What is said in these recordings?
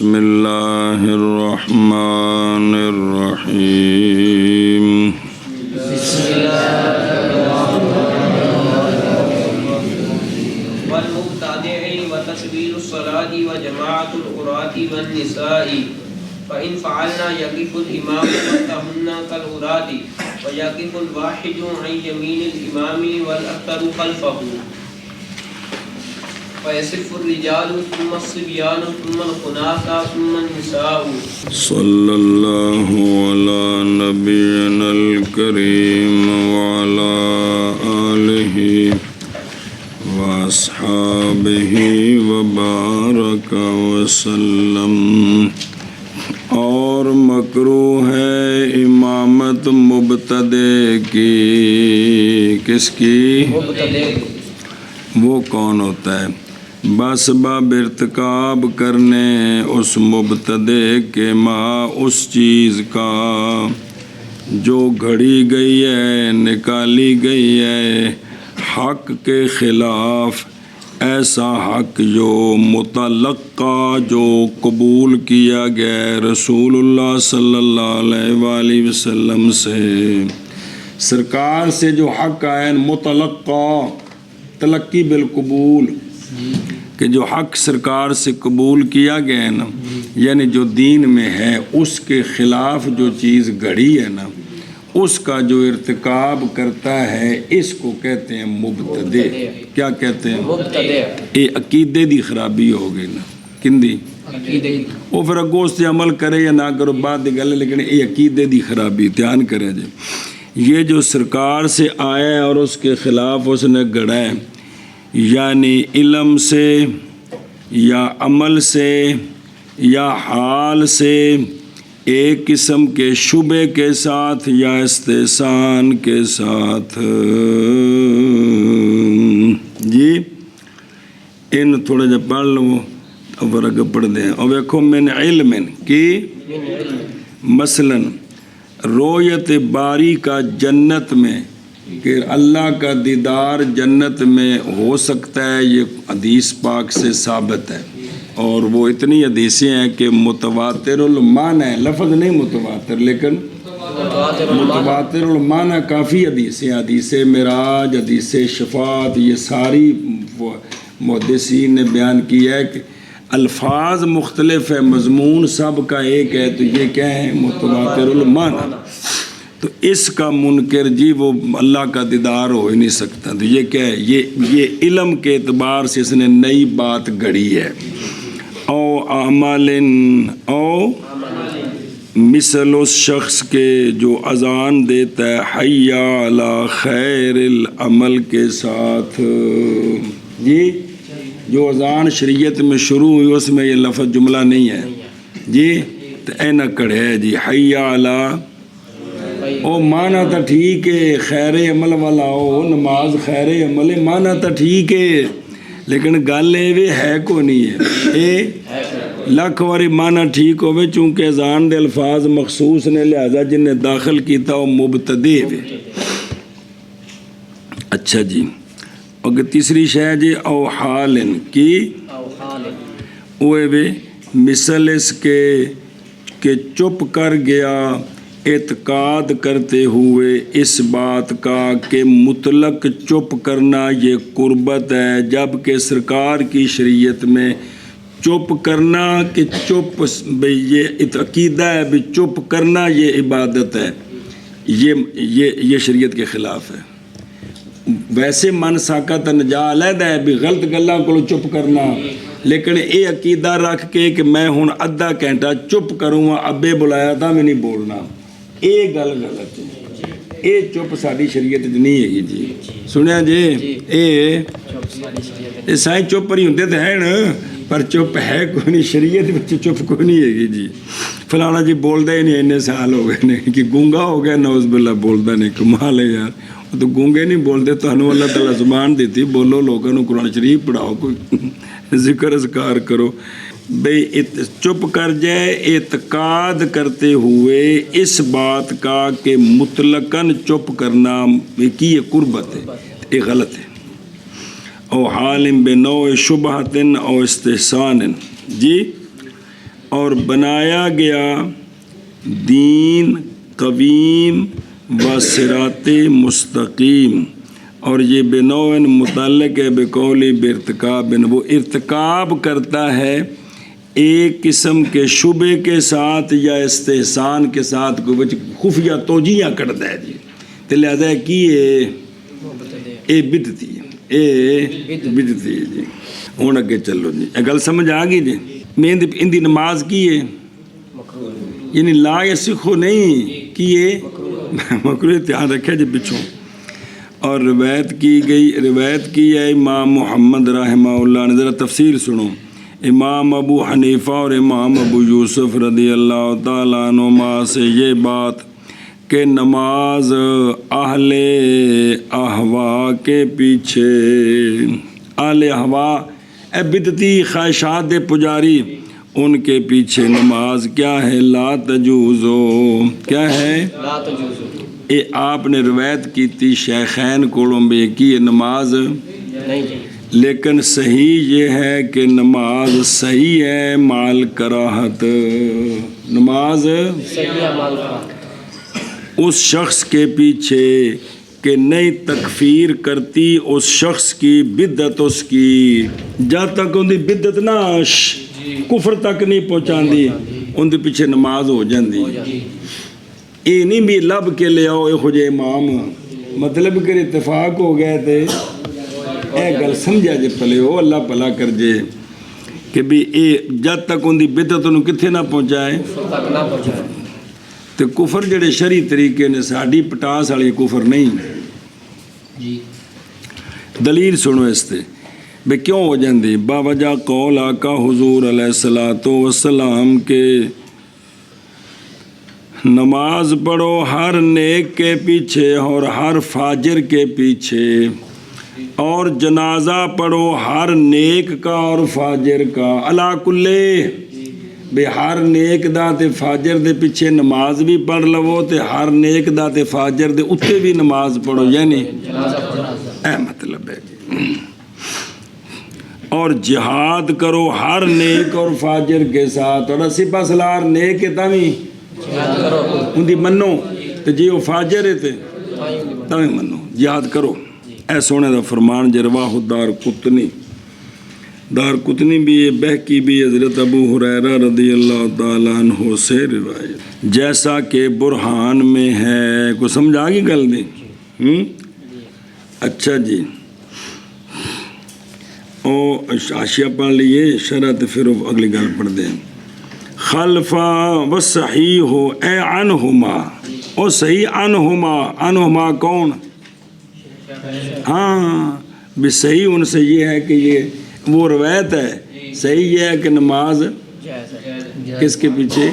بسم اللہ الرحمن الرحیم والمبتدع وتكبير الصلاة وجماعة القراءة والنساء فإن فعلنا يقف الإمام وتهن كالقراءة ويقف الواحد عن يمين الإمام والأكثر خلفه فيصف الرجال ثم الصبيان ثم الخناثة ثم النساء. صلی اللہ علی نبینا الکریم وعلی آلہ واصحابہ وبارک وسلم. اور مکروہ ہے امامت مبتدع کی. کس کی؟ مبتدع. وہ کون ہوتا ہے؟ باسباب ارتکاب کرنے اس مبتدع کے ماں اس چیز کا جو گھڑی گئی ہے، نکالی گئی ہے حق کے خلاف، ایسا حق جو متلقہ، جو قبول کیا گیا رسول اللہ صلی اللہ علیہ وآلہ وسلم سے، سرکار سے جو حق آیا متلقہ، تلقی بالقبول، کہ جو حق سرکار سے قبول کیا گیا ہے نا، یعنی جو دین میں ہے اس کے خلاف جو چیز گھڑی ہے نا، اس کا جو ارتکاب کرتا ہے اس کو کہتے ہیں مبتدع. کیا کہتے ہیں؟ مبتدع. یہ عقیدے دی خرابی ہو گئی نا. کندی؟ وہ پھر اگوست عمل کرے یا نہ کرو بات دی گل ہے، لیکن یہ عقیدے دی خرابی دھیان کرے جی. یہ جو سرکار سے آیا ہے اور اس کے خلاف اس نے گڑھا ہے، یعنی علم سے یا عمل سے یا حال سے، ایک قسم کے شبے کے ساتھ یا استحسان کے ساتھ. جی ان تھوڑا جا پڑھ لو اور اگر پڑھ دیں. اور دیکھو من علم کی مثلاً رویت باری کا جنت میں، کہ اللہ کا دیدار جنت میں ہو سکتا ہے، یہ حدیث پاک سے ثابت ہے. اور وہ اتنی حدیثیں ہیں کہ متواتر المعنی ہے، لفظ نہیں متواتر لیکن متواتر المعنی کافی حدیثیں، حدیث معراج، حدیث شفاعت، یہ ساری محدثین نے بیان کیا ہے کہ الفاظ مختلف ہے، مضمون سب کا ایک ہے، تو یہ کیا ہے؟ متواتر المعنی. تو اس کا منکر جی وہ اللہ کا دیدار ہو ہی نہیں سکتا. تو یہ کیا ہے؟ یہ علم کے اعتبار سے اس نے نئی بات گھڑی ہے. او اعمال، او مثل اس شخص کے جو اذان دیتا ہے حی علی خیر العمل کے ساتھ. جی جو اذان شریعت میں شروع ہوئی اس میں یہ لفظ جملہ نہیں ہے جی، تو اینا کڑے ہے جی حی علی. او مانا تو ٹھیک ہے خیر عمل والا ہو، نماز خیر عمل ہے، مانا تو ٹھیک ہے، لیکن گل یہ ہے کو نہیں ہے. اے لکھ واری مانا ٹھیک ہوئے، چونکہ اذان دے الفاظ مخصوص نے، لہذا جن نے داخل کیتا وہ مبتدع ہے. اچھا جی. اور تیسری شے جی او حال کی، اوے وے مثل اس کے کہ چپ کر گیا اعتقاد کرتے ہوئے اس بات کا کہ مطلق چپ کرنا یہ قربت ہے، جبکہ سرکار کی شریعت میں چپ کرنا کہ چپ بھئی یہ عقیدہ ہے بھی چپ کرنا یہ عبادت ہے، یہ شریعت کے خلاف ہے. ویسے من ساکت نجا علیحدہ ہے بھی غلط گلاں کو چپ کرنا، لیکن یہ عقیدہ رکھ کے کہ میں ہن ادھا گھنٹہ چپ کروں گا، ابے بلایا تھا میں نہیں بولنا، یہ گل غلط ہے. یہ چپ ساری شریعت نہیں ہے جی. سنیا جی یہ سائیں چپ پر ہی ہوندے تو ہیں نا، پر چپ ہے کوئی نہیں، شریعت میں چپ کوئی نہیں ہے جی. فلانا جی بولتا ہی نہیں، اتنے سال ہو گئے نہیں کہ گونگا ہو گیا، نعوذ باللہ بولتا نہیں. کمال ہے یار، وہ تو گونگے نہیں بولتے، تو انہوں اللہ تعالیٰ زبان دیتی، بولو لوگوں کو قرآن شریف پڑھاؤ، کوئی ذکر اذکار کرو. بھئی چپ کر جائے اعتقاد کرتے ہوئے اس بات کا کہ مطلقاً چپ کرنا کی یہ قربت ہے، یہ غلط ہے. او حالم بنوع شبہت او استحسان. جی اور بنایا گیا دین قویم و صراط مستقیم، اور یہ بنوعن متعلق ہے بقولی بارتکاب، وہ ارتکاب کرتا ہے ایک قسم کے شبے کے ساتھ یا استحسان کے ساتھ، کوئی خفیہ توجیہ کرتا ہے جی، تو لہذا کی اے بدعتی بدعتی ہے جی۔ ہوں اگے چلو جی، یہ گل سمجھ آ گئی جی۔ میں ان دی نماز کی ہے، یعنی لا یصح نہیں کی ہے، مکروہ، دھیان رکھے جی پچھوں۔ اور روایت کی ہے امام محمد رحمہ اللہ نے، ذرا تفسیر سنو۔ امام ابو حنیفہ اور امام ابو یوسف رضی اللہ تعالیٰ عنہما سے یہ بات کہ نماز اہل احوا کے پیچھے، اہل احوا اے بدعتی خواہشات دے پجاری، ان کے پیچھے نماز کیا ہے؟ لا تجوزو، کیا ہے؟ لا تجوز اے آپ نے روایت کی تھی شیخین کولوں بے کی نماز، نہیں جی، لیکن صحیح یہ ہے کہ نماز صحیح ہے مال کراہت، نماز صحیح عمل کا اس شخص کے پیچھے کہ نہیں تکفیر کرتی اس شخص کی بدعت، اس کی جب تک ان دی بدعت نہ کفر تک نہیں پہنچاندی ان دے پیچھے نماز ہو جاندی۔ یہ نہیں بھی لب کے لے آؤ یہو جے امام، مطلب کہ اتفاق ہو گئے تھے، اے گل سمجھا جے پلے ہو، اللہ بھلا کر جے کہ بھی اے جب تک ان دی بدعت انہوں کتنے نہ پہنچائے تک نہ پہنچائے، تو کفر جڑے شرعی طریقے نے ساڑی پٹاس والی کفر نہیں جی۔ دلیل سنو اس تے بے کیوں ہو جاندی؟ باوجہ قول آقا حضور علیہ السلام کے نماز پڑھو ہر نیک کے پیچھے اور ہر فاجر کے پیچھے، اور جنازہ پڑھو ہر نیک کا اور فاجر کا، علا کلے بے ہر نیک دا تے فاجر دے پیچھے نماز بھی پڑھ لو تے ہر نیک دا تے فاجر دے اتے بھی نماز پڑھو، یعنی اے مطلب ہے جی۔ اور جہاد کرو ہر نیک اور فاجر کے ساتھ، اور سپہ سالار نیک ہے تاوی ان دی منو تے جی وہ فاجر ہے تے تاوی منو، جہاد کرو۔ اے سونے دا فرمان جرواہ دار قطنی بھی ہے، بہکی بھی حضرت ابو ہریرہ رضی اللہ تعالیٰ عنہ سے روایت، جیسا کہ برہان میں ہے۔ کو سمجھ آگی گل دی؟ اچھا جی، او حاشیہ پڑھ لیے شرح تے پھر اگلی گل پڑھ دیں۔ خلفا و صحیح ہو اے عنہما، او صحیح عنہما کون؟ ہاں بھی صحیح ان سے یہ ہے کہ یہ وہ روایت ہے، صحیح یہ ہے کہ نماز کس کے پیچھے؟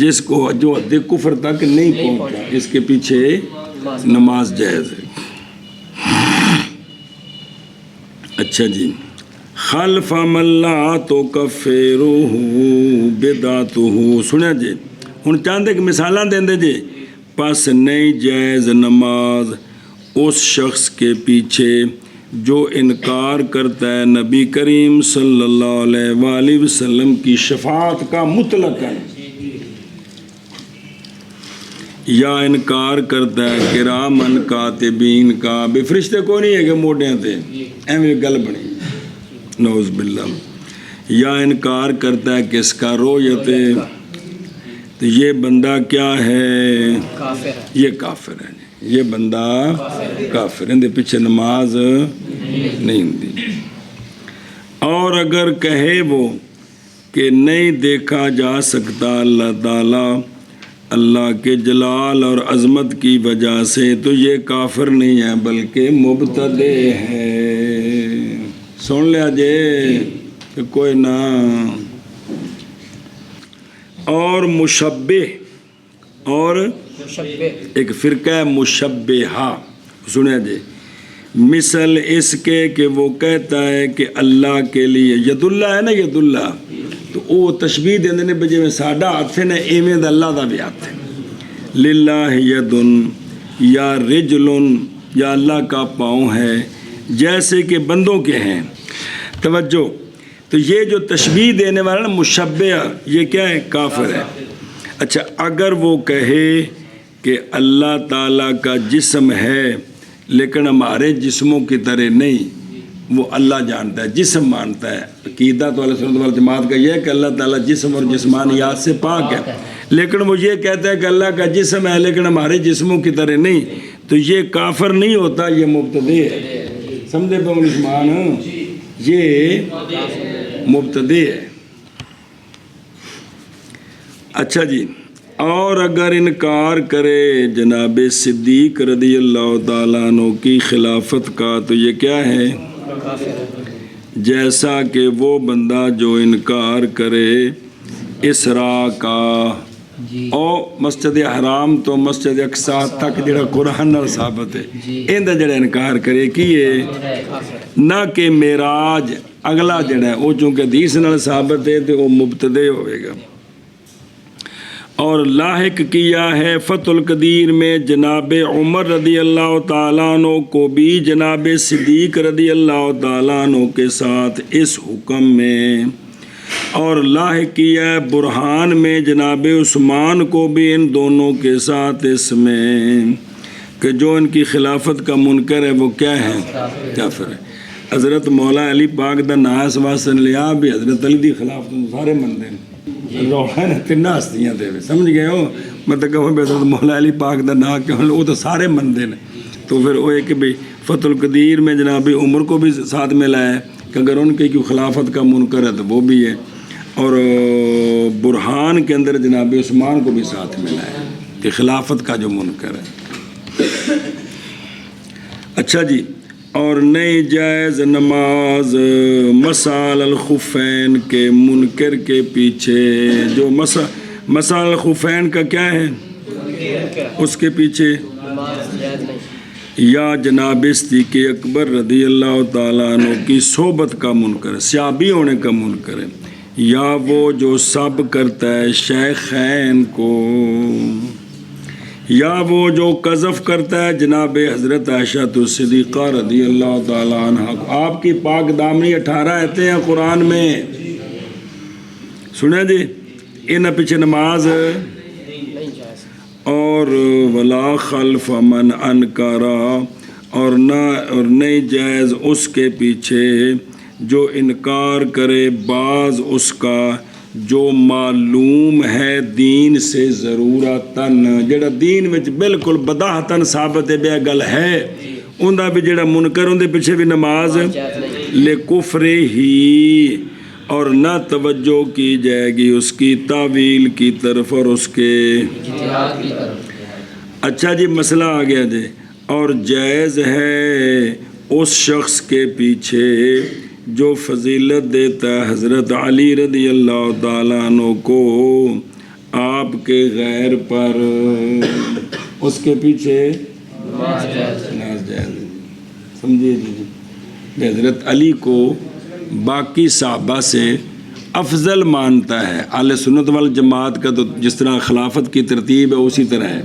جس کو جو حد کفر تک نہیں پہنچا اس کے پیچھے نماز جائز ہے۔ اچھا جی، خلف من لا تکفرہ بدعتہ، سنیا جی ہن چاہتے کہ مثالاں دیندے جی، پس نہیں جائز نماز اس شخص کے پیچھے جو انکار کرتا ہے نبی کریم صلی اللہ علیہ وآلہ وسلم کی شفاعت کا مطلق ہے، یا انکار کرتا ہے کرامن کاتبین کا، بے فرشتے کو نہیں ہے کہ موڈیاں تھے ایویں گل بنی، نعوذ باللہ، یا انکار کرتا ہے کس کا رویت، تو یہ بندہ کیا ہے؟ یہ کافر ہے، یہ بندہ کافر، ان دے پیچھے نماز نہیں دی۔ اور اگر کہے وہ کہ نہیں دیکھا جا سکتا اللہ تعالیٰ اللہ کے جلال اور عظمت کی وجہ سے، تو یہ کافر نہیں ہے بلکہ مبتدع ہے۔ سن لیا جے کہ کوئی نہ۔ اور مشبہ، اور ایک فرقہ ہے مشبہہ، سنیا جی، مثل اس کے کہ وہ کہتا ہے کہ اللہ کے لیے ید اللہ ہے نا، ید اللہ، تو وہ تشبیہ دیندے نے بجے میں ساڈا ہاتھ ہے ایویں دا اللہ دا بھی ہاتھ ہے، للہ یدن یا رجلن، یا اللہ کا پاؤں ہے جیسے کہ بندوں کے ہیں۔ توجہ، تو یہ جو تشبیہ دینے والا نا مشبہ، یہ کیا ہے؟ کافر ہے۔ اچھا اگر وہ کہے کہ اللہ تعالیٰ کا جسم ہے لیکن ہمارے جسموں کی طرح نہیں، وہ اللہ جانتا ہے، جسم مانتا ہے، عقیدہ تو اہل سنت والجماعت کا یہ ہے کہ اللہ تعالیٰ جسم اور جسمانیات سے پاک ہے، لیکن وہ یہ کہتا ہے کہ اللہ کا جسم ہے لیکن ہمارے جسموں کی طرح نہیں، تو یہ کافر نہیں ہوتا، یہ مبتدی ہے۔ سمجھے پہ مسلمان؟ یہ مبتدی ہے۔ اچھا جی، اور اگر انکار کرے جناب صدیق رضی اللہ تعالیٰ عنہ کی خلافت کا تو یہ کیا ہے؟ جیسا کہ وہ بندہ جو انکار کرے اسراء کا، او مسجد حرام تو مسجد اقصی تک جڑا قرآن نال ثابت ہے، ایندا جڑا انکار کرے کہ یہ نہ کہ معراج اگلا جڑا ہے وہ چونکہ حدیث نال ثابت ہے تو وہ مبتدی ہوئے گا۔ اور لاحق کیا ہے فتح القدیر میں جناب عمر رضی اللہ تعالیٰ عنہ کو بھی جناب صدیق رضی اللہ تعالیٰ عنہ کے ساتھ اس حکم میں، اور لاحق کیا ہے برہان میں جناب عثمان کو بھی ان دونوں کے ساتھ اس میں کہ جو ان کی خلافت کا منکر ہے وہ کیا ہے؟ کافر ہے۔ حضرت مولا علی پاک دا ناس واسن لیا بھی حضرت علی دی خلافت سارے مندے ہیں، روحان تین ہستیاں دے، سمجھ گئے ہو؟ مطلب کہ حضرت مولا علی پاک دا نا کہ وہ تو سارے مندے ہیں، تو پھر وہ ایک بھی فتح القدیر میں جناب عمر کو بھی ساتھ میں لایا ہے کہ اگر ان کی خلافت کا منکر ہے تو وہ بھی ہے، اور برہان کے اندر جناب عثمان کو بھی ساتھ میں لایا ہے کہ خلافت کا جو منکر ہے۔ اچھا جی، اور نہیں جائز نماز مسال الخفین کے منکر کے پیچھے، جو مسال الخفین کا کیا ہے اس کے پیچھے، یا جناب صدیق اکبر رضی اللہ تعالیٰ عنہ کی صحبت کا منکر ہے، صحابی ہونے کا منکر ہے، یا وہ جو سب کرتا ہے شیخین کو، یا وہ جو قذف کرتا ہے جناب حضرت عائشہ صدیقہ رضی اللہ تعالیٰ عنہ۔ آپ کی پاک دامنی 18 آیتیں ہیں قرآن میں، سنیں جی، ان پیچھے نماز اور ولا خلف من انکارا، اور نہیں جائز اس کے پیچھے جو انکار کرے بعض اس کا جو معلوم ہے دین سے ضرورتاً، جڑا دین میں بالکل بداہتاً ثابت ہے بے گل ہے، اندہ بھی جڑا منکر اندے پیچھے بھی نماز لے کفر ہی، اور نہ توجہ کی جائے گی اس کی تعویل کی طرف اور اس کے اچھا جی مسئلہ آ گیا جی، اور جائز ہے اس شخص کے پیچھے جو فضیلت دیتا ہے حضرت علی رضی اللہ تعالیٰ عنہ کو آپ کے غیر پر، اس کے پیچھے نماز جائز، سمجھیے جی، حضرت علی کو باقی صحابہ سے افضل مانتا ہے، اہل سنت والجماعت کا تو جس طرح خلافت کی ترتیب ہے اسی طرح ہے،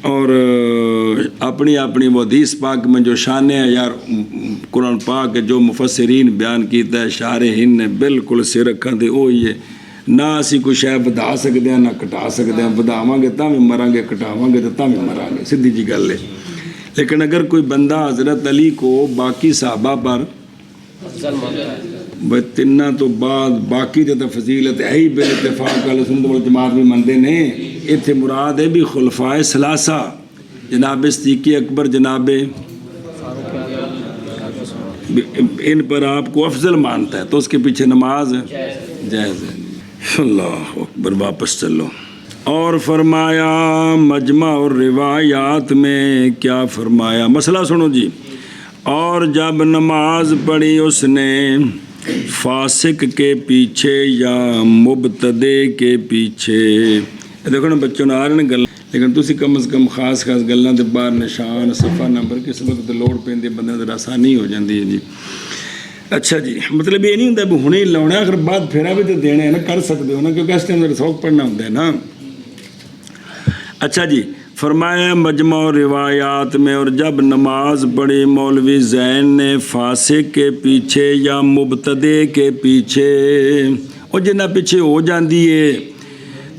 اور اپنی اپنی وہ حدیث پاک میں جو شان ہے یار قرآن پاک جو مفسرین بیان کیتا ہے شارحین نے بالکل سر رکھا تھے وہی ہے، نہ اسی کوئی شے بدا سکتے ہیں نہ کٹا سکتے ہیں، بداواں گے تاں بھی مراں گے، کٹاواں گے تاں بھی مراں گے، سیدھی جی گل ہے۔ لیکن اگر کوئی بندہ حضرت علی کو باقی صحابہ پر تینہ تو بعد باقی تو فضیلت ہے ہی بے اتفاق اہل سنت والجماعت بھی مندے نے، اتنے مراد ہے بھی خلفائے ثلاثہ جناب صدیق اکبر جناب ان پر آپ کو افضل مانتا ہے تو اس کے پیچھے نماز جائز ہے۔ اللہ اکبر، واپس چلو۔ اور فرمایا مجمع اور روایات میں کیا فرمایا، مسئلہ سنو جی، اور جب نماز پڑھی اس نے فاسق کے پیچھے یا مبتدی کے پیچھے، دیکھو نا بچوں نے آ رہے ہیں گل، لیکن تسی کم از کم خاص گلاں دے باہر نشان صفحہ نمبر کس وقت لوڑ پیندی بندے ذرا آسانی ہو جاندی ہے جی۔ اچھا جی، مطلب یہ نہیں ہوتا بھی ہنے لاؤنا، اگر بعد پھیرا بھی تو دینے نا، کر سکتے ہو نا، کیونکہ اس ٹائم سوک پڑھنا ہوتا ہے نا۔ اچھا جی، فرمایا مجمع روایات میں، اور جب نماز پڑھی مولوی زین نے فاسق کے پیچھے یا مبتدے کے پیچھے، اور جنہ پیچھے ہو جاندی ہے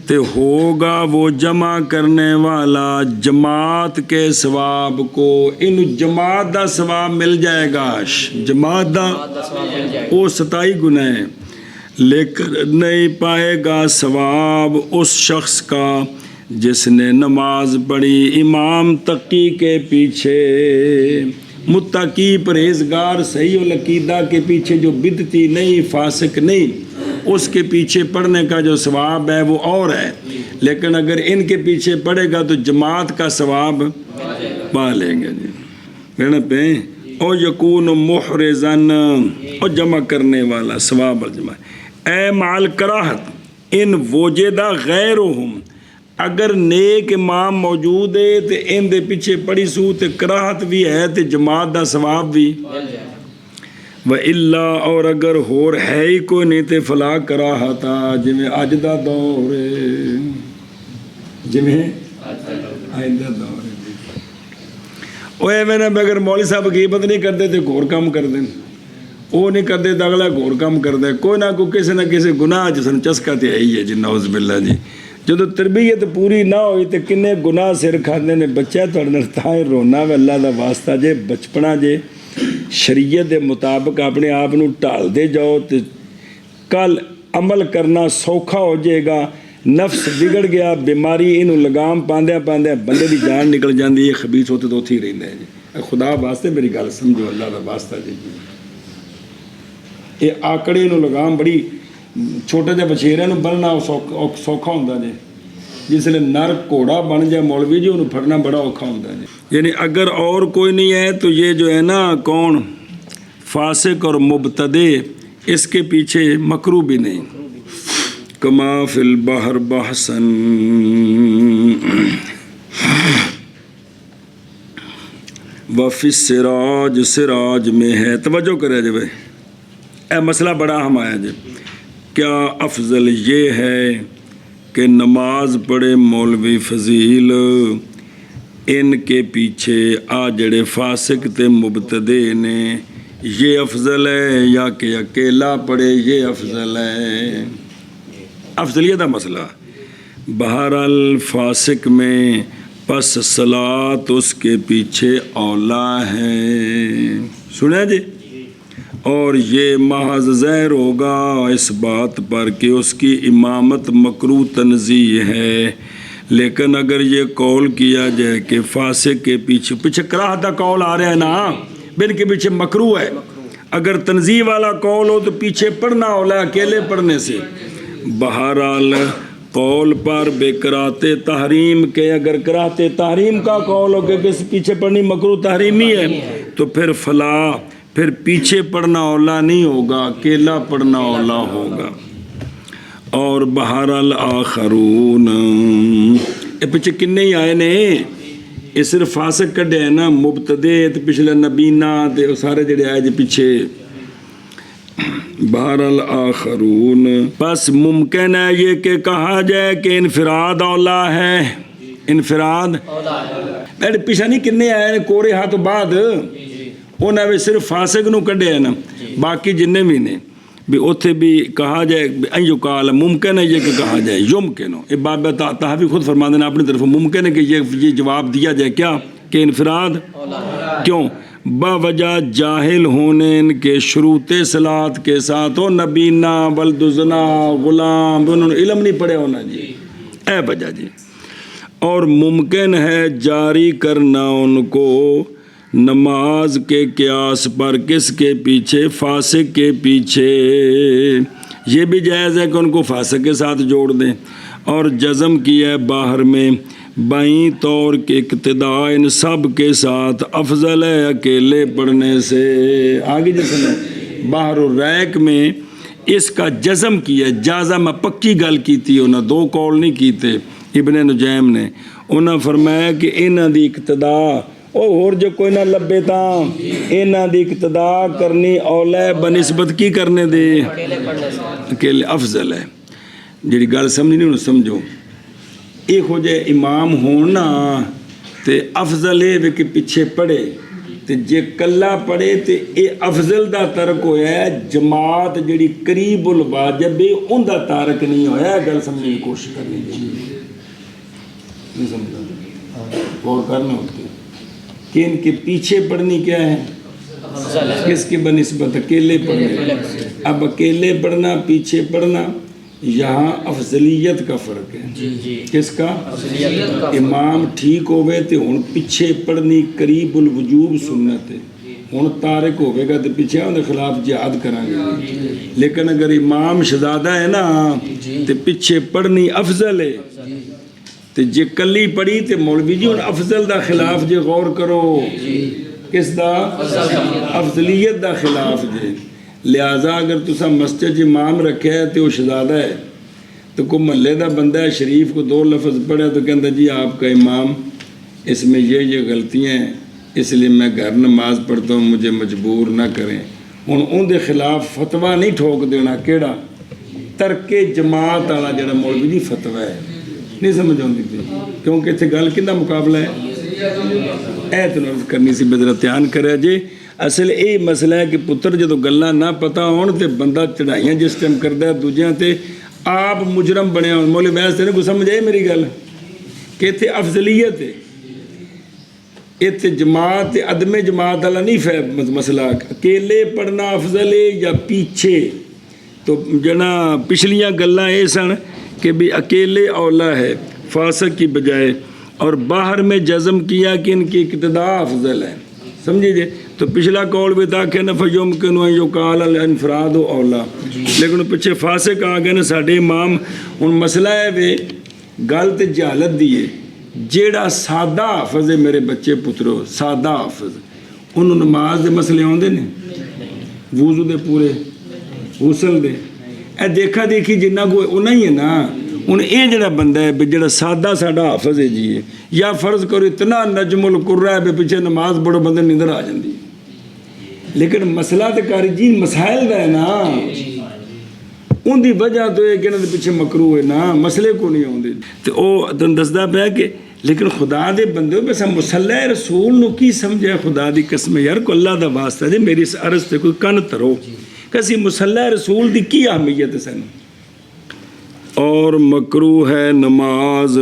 تے ہوگا وہ جمع کرنے والا جماعت کے ثواب کو، ان جماعت دا ثواب مل جائے گا، جماعت دا وہ 27 گناہ ہے، لیکن نہیں پائے گا ثواب اس شخص کا جس نے نماز پڑھی امام تقی کے پیچھے، متقی پرہیزگار صحیح العقیدہ کے پیچھے، جو بدعتی نہیں فاسق نہیں، اس کے پیچھے پڑھنے کا جو ثواب ہے وہ اور ہے، لیکن اگر ان کے پیچھے پڑھے گا تو جماعت کا ثواب پا لیں گے جی، کہنا پہ او یکون محرزن، اور جمع کرنے والا ثواب الجمع، اے مال کراہت ان وجدہ غیرہم، اگر نیک امام موجود ہے تو ان دے پیچھے پڑھی سو تے کراہت بھی ہے تے جماعت دا ثواب بھی، وَإِلَّا، اور اگر ہور ہے ہی کوئی نہیں تے فلا کراہتا، جویں اج دا دور ہے، جویں اج دا دور ہے، وہ ایویں نہ اگر مولوی صاحب غیبت نہیں کرتے تے ہور کام کر دیں، وہ نہیں کرتے تو اگلا ہور کام کرتا ہے، کوئی نہ کوئی کسی نہ کسی گناہ جسن چسکا تے ہے ہی ہے جی، نعوذ باللہ جی، جدو تربیت پوری نہ ہوئی تو کنے گناہ سر کھانے نے، بچہ تھوڑے تھائے رونا وے اللہ دا واسطہ جے، بچپنا جے شریعت دے مطابق اپنے آپ نو ٹال دے جاؤ تو کل عمل کرنا سوکھا ہو جائے گا، نفس بگڑ گیا، بیماری انہوں لگام پاندیا پاندیا بندے دی جان نکل جاندی ہے، خبیث ہوتے تو اتھی رہندے ہیں جی، خدا واسطے میری گل سمجھو، اللہ دا واسطہ جی، یہ آکڑے انہوں لگام بڑی چھوٹا جا بچیرے نو بننا سوکھا ہوندہ جی، جس لئے نر کوڑا بن جائے مولوی جی انہوں پھڑنا بڑا اوکھا ہوندہ جی، یعنی اگر اور کوئی نہیں ہے تو یہ جو ہے نا کون فاسق اور مبتدی، اس کے پیچھے مکروہ بھی نہیں، کما فی البحر بحثن، وفی السراج، سراج میں ہے، توجہ کرے جب اے مسئلہ بڑا ہم آیا جی، کیا افضل یہ ہے کہ نماز پڑھے مولوی فضیل ان کے پیچھے آ جڑے فاسق تے مبتدی نے، یہ افضل ہے یا کہ اکیلا پڑھے یہ افضل ہے؟ افضلیت کا مسئلہ، بہرحال فاسق میں پس صلاۃ اس کے پیچھے اولا ہے، سنیں جی، اور یہ محض ظاہر ہوگا اس بات پر کہ اس کی امامت مکروہ تنزیہ ہے، لیکن اگر یہ قول کیا جائے کہ فاسق کے پیچھے کراہت کا قول آ رہا ہے نا، بن کے پیچھے مکروہ ہے، اگر تنزیہ والا قول ہو تو پیچھے پڑھنا اولا اکیلے پڑھنے سے، بہرحال قول پر بے کراہت تحریم کے، اگر کراہت تحریم کا قول ہو کہ کس پیچھے پڑھنی مکروہ تحریمی ہے تو پھر پیچھے پڑھنا اولا نہیں ہوگا، اکیلا پڑھنا اولا ہوگا، اور بہرحال آخرون، یہ پیچھے کنے ہی آئے نے، یہ صرف فاسق کڈے ہیں نا، مبتدی تے پچھلے نبینا تے سارے جڑے آئے جے پیچھے، بہرحال آخرون، بس ممکن ہے یہ کہ کہا جائے کہ انفراد اولا ہے، انفراد پیچھا نہیں کنے آئے نے کورے ہاتھ بعد، انہیں بھی صرف فاسق نو کڈے ہیں نا، باقی جننے بھی نے بھی اتھے بھی کہا جائے ایو کال، ممکن ہے یہ کہ کہا جائے، یمکن ہو، یہ باب تحفی خود فرما دینا اپنی طرف، ممکن ہے کہ یہ جواب دیا جائے کیا کہ انفراد، کیوں؟ باوجہ جاہل ہونے ان کے شروط صلاۃ کے ساتھ، وہ نبینا ولدزنا غلام انہوں نے علم نہیں پڑھے ہونا جی، اے وجہ جی، اور ممکن ہے جاری کرنا ان کو نماز کے قیاس پر، کس کے پیچھے؟ فاسق کے پیچھے، یہ بھی جائز ہے کہ ان کو فاسق کے ساتھ جوڑ دیں، اور جزم کیا ہے باہر میں بائیں طور کے اقتداء ان سب کے ساتھ افضل ہے اکیلے پڑھنے سے، آگے جیسے باہر الریک میں اس کا جزم کیا، جازم پکی گل کیتی، انہوں دو قول نہیں کیتے ابن نجیم نے، انہوں فرمایا کہ انہوں دی اقتداء اور جو کوئی نہ لبے تاں انہوں دی اقتداء کرنی اولا بنسبت کی کرنے دے اکیلے افضل ہے، جیڑی گل سمجھ نہیں انہوں سمجھو، ਇਹੋ ਜਿਹੇ ਇਮਾਮ ਹੋਣ ਨਾ ਤੇ ਅਫਜ਼ਲ ਇਹ ਵੇ ਕਿ ਪਿੱਛੇ ਪੜ੍ਹੇ, ਤੇ ਜੇ ਕੱਲਾ ਪੜ੍ਹੇ ਤੇ ਇਹ ਅਫਜ਼ਲ ਦਾ ਤਰਕ ਹੋਇਆ ਹੈ। ਜਮਾਤ ਜਿਹੜੀ ਕਰੀਬੁਲ ਵਾਜਬ ਹੈ ਉਹਦਾ ਤਾਰਕ ਨਹੀਂ ਹੋਇਆ। ਇਹ ਗੱਲ ਸਮਝਣ ਦੀ ਕੋਸ਼ਿਸ਼ ਕਰਨੀ ਚਾਹੀਦੀ, نہیں سمجھا اور کرنا ہوتے کہ ان کے پیچھے پڑھنی کیا ہے، کس کی بنسبت اکیلے پڑھنے. اب اکیلے پڑھنا پیچھے پڑھنا یہاں افضلیت کا فرق ہے. کس کا؟ امام ٹھیک ہوئے تو ہن پیچھے پڑھنی قریب الوجوب سنت ہے. ہن تارک ہوئے گا تو پیچھے ان کے خلاف جہاد کریں گے. لیکن اگر امام شہزادہ ہے نا تو پیچھے پڑھنی افضل ہے. تو جے کلی پڑھی تو مولوی جی ان افضل دا خلاف جے غور کرو. کس دا؟ افضلیت دا خلاف جے. لہذا اگر تسا مسجد امام رکھے ہے تو وہ شہزادہ ہے تو کوئی محلے دا بندہ ہے شریف کو 2 لفظ پڑھے تو کہتا جی آپ کا امام اس میں یہ غلطیاں ہیں اس لیے میں گھر نماز پڑھتا ہوں مجھے مجبور نہ کریں. ہن ان دے خلاف فتویٰ نہیں ٹھوک دینا. کیڑا؟ ترک جماعت والا جڑا مولوی جی فتویٰ ہے. نہیں سمجھ آتی تھی کیونکہ اتنے گل کہنا مقابلہ ہے. اے تو عرض کرنی سی بے ذرا دھیان کرے جی. اصل یہ مسئلہ ہے کہ پتر جدو گلاں نہ پتہ ہون تے بندہ چڑھائیاں جس ٹائم کردا ہے دوجیاں تے آپ مجرم بنے ہون. مولوی ویس تے کو سمجھ آئی میری گل کہ اتنے افضلیت ہے. اتنے جماعت عدم جماعت والا نہیں مسئلہ. اکیلے پڑھنا افضل ہے یا پیچھے. تو جنا پچھلیاں گلاں یہ سن کہ بھی اکیلے اولا ہے فاسق کی بجائے، اور باہر میں جزم کیا کہ ان کی اقتداء افضل ہے. سمجھے جی. تو پچھلا قول بھی تھا کہ فیمکن ان یقال الانفراد اولا، لیکن پیچھے فاسق آ گئے نا ساڈے امام. ہن مسئلہ ہے وے گل تے جہالت دی ہے. جیڑا سادہ حافظ ہے میرے بچے پترو سادہ حافظ انہوں نماز دے مسئلے آتے ہیں وضو دے پورے غسل دے اے دیکھا دیکھی جنہ کو انہا ہی ہے نا. ہن اے جڑا بندہ ہے جڑا سادہ ساڈا حافظ ہے جی یا فرض کرو اتنا نجم القرہ ہے پیچھے نماز بڑو بندے نیندر آ جاندی. لیکن مسئلہ تے کاری جی مسائل دا ہے نا ان دی وجہ تو یہ کہ انہاں دے پیچھے مکروہ ہے نا مسئلے کو نہیں آندے. تے او تن دسدا پیا کہ لیکن خدا دے بندے بس مصلی رسول نو کی سمجھے. خدا دی قسم یار کو اللہ دا واسطہ جی میری اس عرض تے کوئی کن ترو کسی مصلی رسول دی کی اہمیت ہے سن. اور مکروہ ہے نماز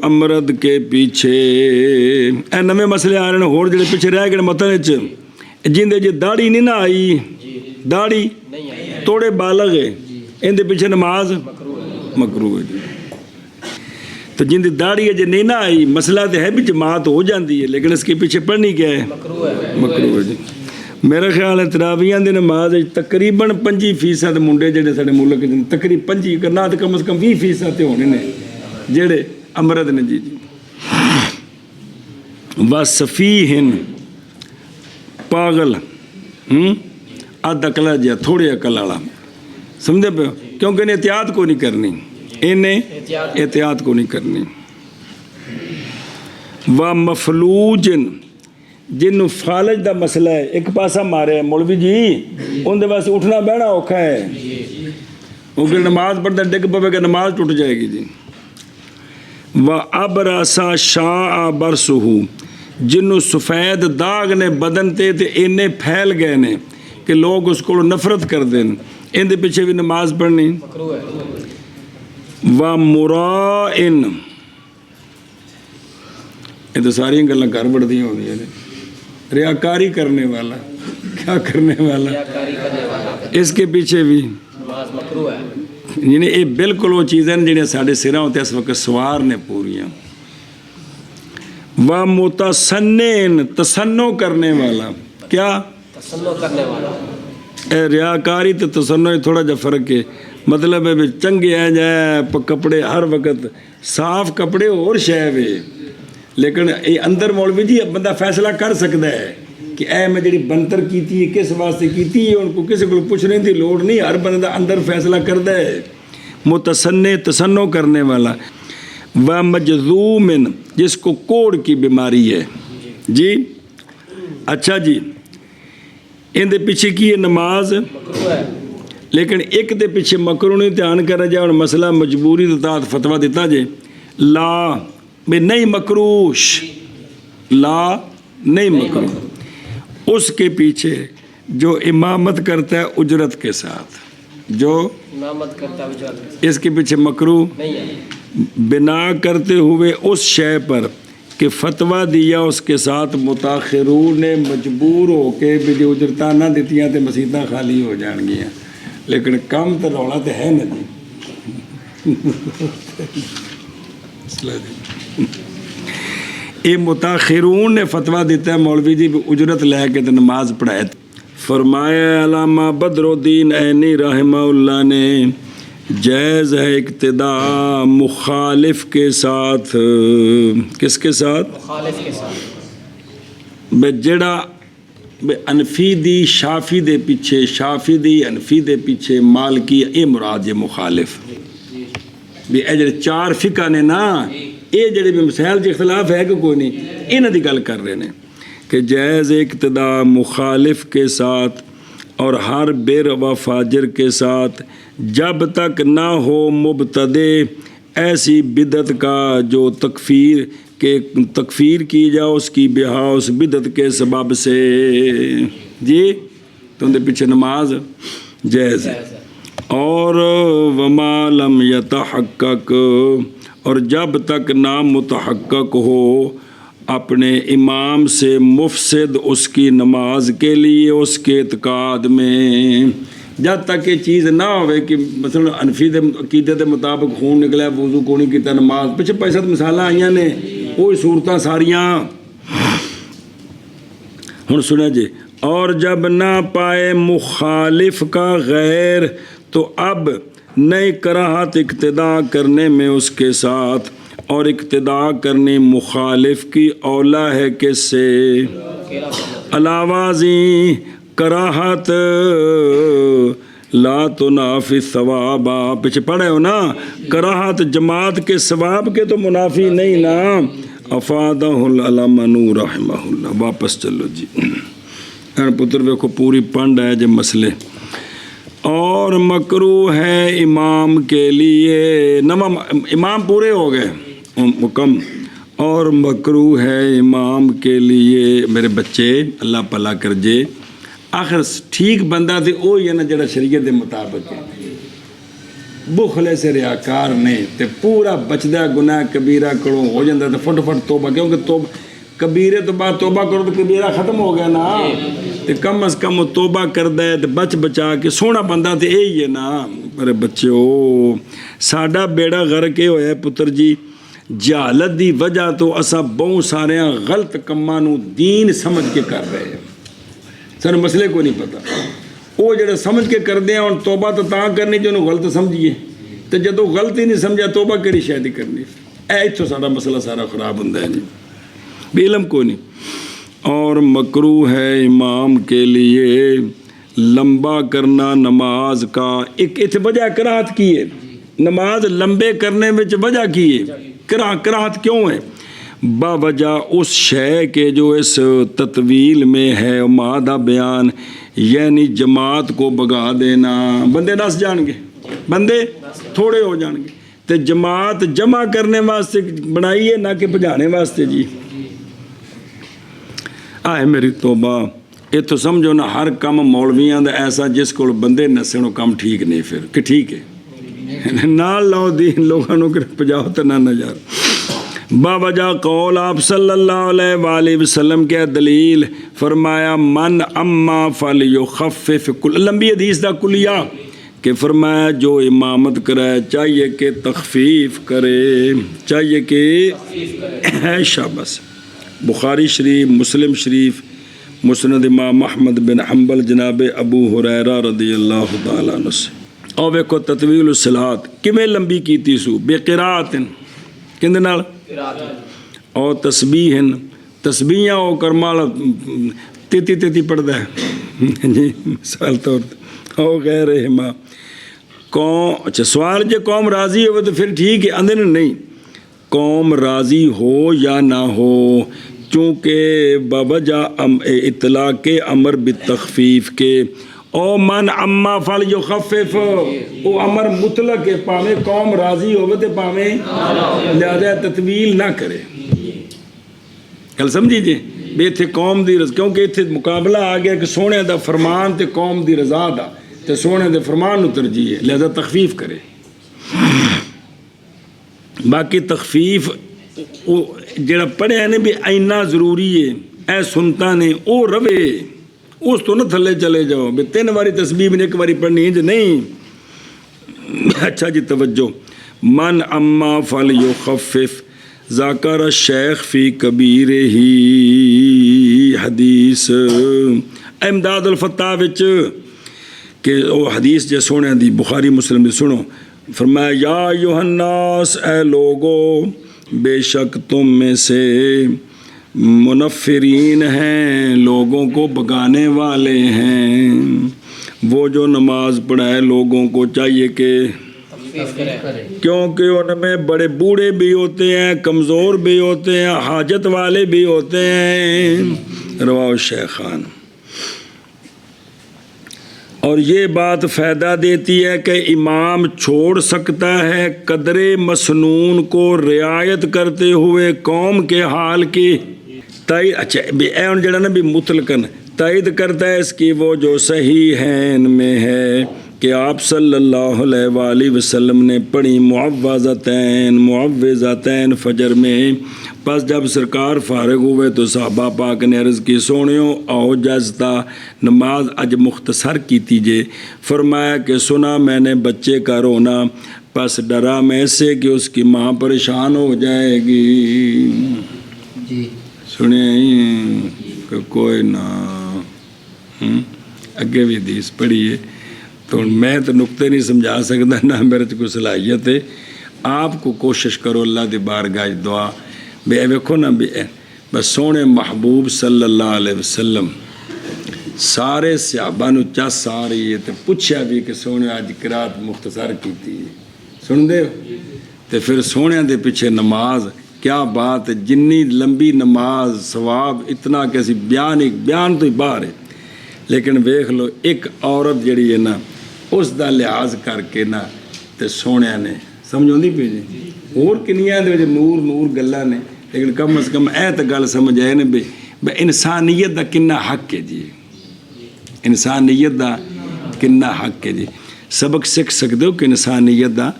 امرد کے پیچھے. اے نویں مسئلے آ رہے ہیں ہور جڑے پیچھے رہ گئے متن وچ جن دے جی داڑھی نہیں نہ آئی داڑھی توڑے بالغ ہے ان دے پیچھے نماز مکروہ ہے جی. تو جن دی داڑھی ہے جی نہیں نہ آئی مسئلہ تو ہے بھی جماعت ہو جاندی ہے لیکن اس کے پیچھے پڑھنی کیا ہے مکروہ ہے جی. میرا خیال ہے تراویحاں دی نماز تقریباً 25% منڈے جڑے ساڈے ملک تقریباً 25 کرنا تو کم از کم 20% تے ہونے نے جڑے امرد نے جی. وصفیہن پاگل اد عقل جہا تھوڑی عقل والا سمجھے پہ کیونکہ انہیں احتیاط کو نہیں کرنی انہیں احتیاط کو نہیں کرنی. و مفلوجن جن فالج دا مسئلہ ہے ایک پاسا مارے مولوی جی ان دے واسطے اٹھنا بہنا اوکھا ہے وہ کہ نماز پڑھتا ڈگ پوے کہ نماز ٹوٹ جائے گی جی. و ابرسا شاء برسہو جنوں سفید داغ نے بدن تے اینے پھیل گئے نے کہ لوگ اس کو نفرت کر دیں ان دے پیچھے بھی نماز پڑھنی. و مرائن یہ تو ساری گلاں گھر بڑھتی ہوتی ہیں. ریاکاری کرنے والا کیا کرنے والا اس کے پیچھے بھی یعنی یہ بالکل وہ چیزیں جنہیں ساڑھے سراں ہوتے اس وقت سوار نے پوریاں. و متصنن تسنو کرنے والا کیا تسنو کرنے والا اے ریاکاری تو تسنو تھوڑا جا فرق ہے. مطلب ہے چنگے آ جائے کپڑے ہر وقت صاف کپڑے اور شے وے لیکن یہ اندر مولوی جی بندہ فیصلہ کر سکتا ہے کہ اے میں جڑی بنتر کیتی ہے کس واسطے کیتی ہے ان کو کسی کو پوچھنے کی لوڑ نہیں. ہر بندہ اندر فیصلہ کرتا ہے. متصن تسنو کرنے والا. و مجذوم جس کو کوڑ کی بیماری ہے جی. اچھا جی ان دے پیچھے کی ہے نماز لیکن ایک دے پیچھے مکروہ نہیں دھیان کرا جائے اور مسئلہ مجبوری دے تحت فتویٰ دیتا جائے لا میں نہیں مکروش، لا نہیں مکروہ، اس کے پیچھے جو امامت کرتا ہے اجرت کے ساتھ، جو امامت کرتا ہے اجرت اس کے پیچھے مکروہ نہیں ہے، بنا کرتے ہوئے اس شے پر کہ فتویٰ دیا اس کے ساتھ متاخرون نے مجبور ہو کے بھی جو اجرتاں نہ دیتیاں تے مسیتاں خالی ہو جان گیاں، لیکن کم تو رولا تو ہے نا جی۔ یہ متاخرون نے فتویٰ دیتا ہے مولوی جی بھی اجرت لے کے تو نماز پڑھائے۔ فرمایا علامہ بدر الدین عینی رحمہ اللہ نے جائز ہے اقتدا مخالف کے ساتھ، کس کے ساتھ؟ مخالف کے ساتھ، بے جڑا بے انفی دی شافی دے پیچھے، شافی دی انفی دے پیچھے، مالکی اے مراد یہ مخالف بھی اے جڑے چار فقہ نے نا، اے جڑے بھی مسائل جو اختلاف ہے کہ کوئی نہیں، انہاں دی گل کر رہے ہیں کہ جائز اقتدا مخالف کے ساتھ اور ہر بر و فاجر کے ساتھ جب تک نہ ہو مبتدع ایسی بدعت کا جو تکفیر کی جائے اس کی بہا اس بدعت کے سبب سے، جی تو ان کے پیچھے نماز جائز ہے۔ اور وما لم یتحقق، اور جب تک نہ متحقق ہو اپنے امام سے مفسد اس کی نماز کے لیے اس کے اعتقاد میں، جب تک یہ چیز نہ ہوئے کہ مثلا انفی دے عقیدے دے مطابق خون نکلا وضو کو نہیں کیتا نماز، پیچھے پیسہ مثال آئیاں نے وہی صورتاں ساریاں۔ ہن سنا جی، اور جب نہ پائے مخالف کا غیر تو اب نئی کراہت اقتدا کرنے میں اس کے ساتھ، اور اقتدا کرنے مخالف کی اولا ہے کس سے؟ علاوہ ازیں کراہت لا تنافی ثواب، پیچھے پڑھے ہو نا، کراہت جماعت کے ثواب کے تو منافی نہیں نا۔ افادہ العلامہ نور رحمہ اللہ، واپس چلو جی پتر ویکھو پوری پنڈ ہے جو مسئلے۔ اور مکروہ ہے امام کے لیے، امام پورے ہو گئے مکم، اور مکروہ ہے امام کے لیے میرے بچے اللہ پلا کر جے، آخر ٹھیک بندہ تے وہی ہے نا جڑا شریعت دے مطابق ہے، بخلے سے ریاکار نہیں تے پورا بچدا گناہ کبیرہ کرو ہو جاتا تے فٹ فٹ توبہ، کیونکہ توبہ کبیرے تو بعد توبہ کرو تو کبیرہ ختم ہو گیا نا، تے کم از کم توبہ کردہ ہے تے بچ بچا کے سونا بندہ تے یہی ہے نا۔ میرے بچے او ساڈا بیڑا غرق یہ ہویا ہے پتر جی، جہالت دی وجہ تو اساں بہت سارے غلط کماں نو دین سمجھ کے کر رہے ہیں، سانوں مسئلے کو نہیں پتہ، وہ جڑے سمجھ کے کردے ہیں اور توبہ تو تاں کرنی جو غلط سمجھیے، تو جدو غلط ہی نہیں سمجھا توبہ کری شاید ہی کرنی، اے اتھوں سارا مسئلہ سارا خراب ہوتا ہے جی، بے علم کو نہیں۔ اور مکروہ ہے امام کے لیے لمبا کرنا نماز کا، ایک وجہ کراہت کی ہے، نماز لمبے کرنے میں وجہ کی ہے، کراہت کیوں ہے؟ با وجہ اس شے کے جو اس تطویل میں ہے مادہ بیان، یعنی جماعت کو بگا دینا، بندے نس جان گے، بندے تھوڑے ہو جان گے، تو جماعت جمع کرنے واسطے بنائی ہے نہ کہ بجانے واسطے جی۔ آئے میری توبہ، یہ تو سمجھو نا ہر کام مولویاں دا ایسا جس کو بندے نسے نو کام ٹھیک نہیں، پھر کہ ٹھیک ہے نہ لاؤ دین لوگوں کو پجاؤ تو نہ جا۔ با وجہ قول آپ صلی اللہ علیہ وآلہ وسلم کے دلیل فرمایا من اما فلیخفف، لمبی حدیث دا کلیہ کہ فرمایا جو امامت کرے چاہیے کہ تخفیف کرے، چاہیے کہ شاباش۔ بخاری شریف، مسلم شریف، مسند امام احمد بن حنبل جناب ابو ہریرہ رضی اللہ تعالیٰ عنہ سے۔ اور ویکھو تطویل الصلاۃ کیویں لمبی کیتی سو، بے قراءت کہندے نال، اور تسبیحاں او کرمال تیتی پڑھدا ہے جی مثال طور تے، او غیر ہما قوم، اچھا سوال جے قوم راضی ہوئے تو پھر ٹھیک ہے، اندر نہیں قوم راضی ہو یا نہ ہو، چونکہ بوجہ اطلاق امر بالتخفیف کے، او من اما فل یخفف او امر مطلق ہے پاویں قوم راضی ہوے تے پاویں لہذا تطویل نہ کرے گل سمجھی جی بھی اتنے قوم دی رضا کیونکہ اتنے مقابلہ آ گیا کہ سونے دا فرمان تے قوم دی رضا دا تے سونے دے فرمان نو ترجیح ہے لہذا تخفیف کرے باقی تخفیف جڑا پڑھیا نے بھی اینا ضروری ہے اے سنتا نے او روے اس تو نہ تھلے چلے جاؤ بھی 3 باری تسبیح میں 1 باری پڑھنی ہے نہیں اچھا جی توجہ من اما فل یخفف ذاکر الشیخ فی کبیر ہی حدیث امداد الفتاح وچ کہ وہ حدیث جے سونے دی بخاری مسلم دی سنو فرمایا یا ایھا الناس اے لوگو بے شک تم میں سے منفرین ہیں لوگوں کو بگانے والے ہیں وہ جو نماز پڑھائے لوگوں کو چاہیے کہ کیونکہ ان میں بڑے بوڑھے بھی ہوتے ہیں کمزور بھی ہوتے ہیں حاجت والے بھی ہوتے ہیں رواہ الشیخان اور یہ بات فائدہ دیتی ہے کہ امام چھوڑ سکتا ہے قدر مسنون کو رعایت کرتے ہوئے قوم کے حال کی تائید اچھا اے جڑا نا بھی مطلقاً تائید کرتا ہے اس کی وہ جو صحیح ہے ان میں ہے کہ آپ صلی اللہ علیہ وآلہ وسلم نے پڑھی معوذتین فجر میں پس جب سرکار فارغ ہوئے تو صحابہ پاک نے عرض کی سونیوں آؤ جزتا نماز اج مختصر کی تیجے فرمایا کہ سنا میں نے بچے کا رونا پس ڈرا میں سے کہ اس کی ماں پریشان ہو جائے گی جی سنیں کہ کوئی نہ اگے بھی حدیث پڑھی ہے تو میں تو نقطے نہیں سمجھا سکتا نہ میرے تو کوئی صلاحیت ہے آپ کو کوشش کرو اللہ دی بارگاہ دعا بے ویکھو نا بس سونے محبوب صلی اللہ علیہ وسلم سارے صحابہ نو چس آ رہی ہے تو پوچھا بھی کہ سونے اج قرات مختصر کیتی سن دے تو پھر سونے دے پیچھے نماز کیا بات ہے جنی لمبی نماز ثواب اتنا کیسی بیان تو ہی باہر ہے لیکن ویکھ لو ایک عورت جڑی ہے نا اس دا لحاظ کر کے نا تے سونے نے سمجھوندی پی جی اور کنیاں دے نور نور گلاں نے لیکن کم از کم اے تے گل سمجھ آئے نے بھی انسانیت دا کنا حق ہے جی انسانیت دا کنا حق ہے جی سبق سکھ سکتے ہو کہ انسانیت دا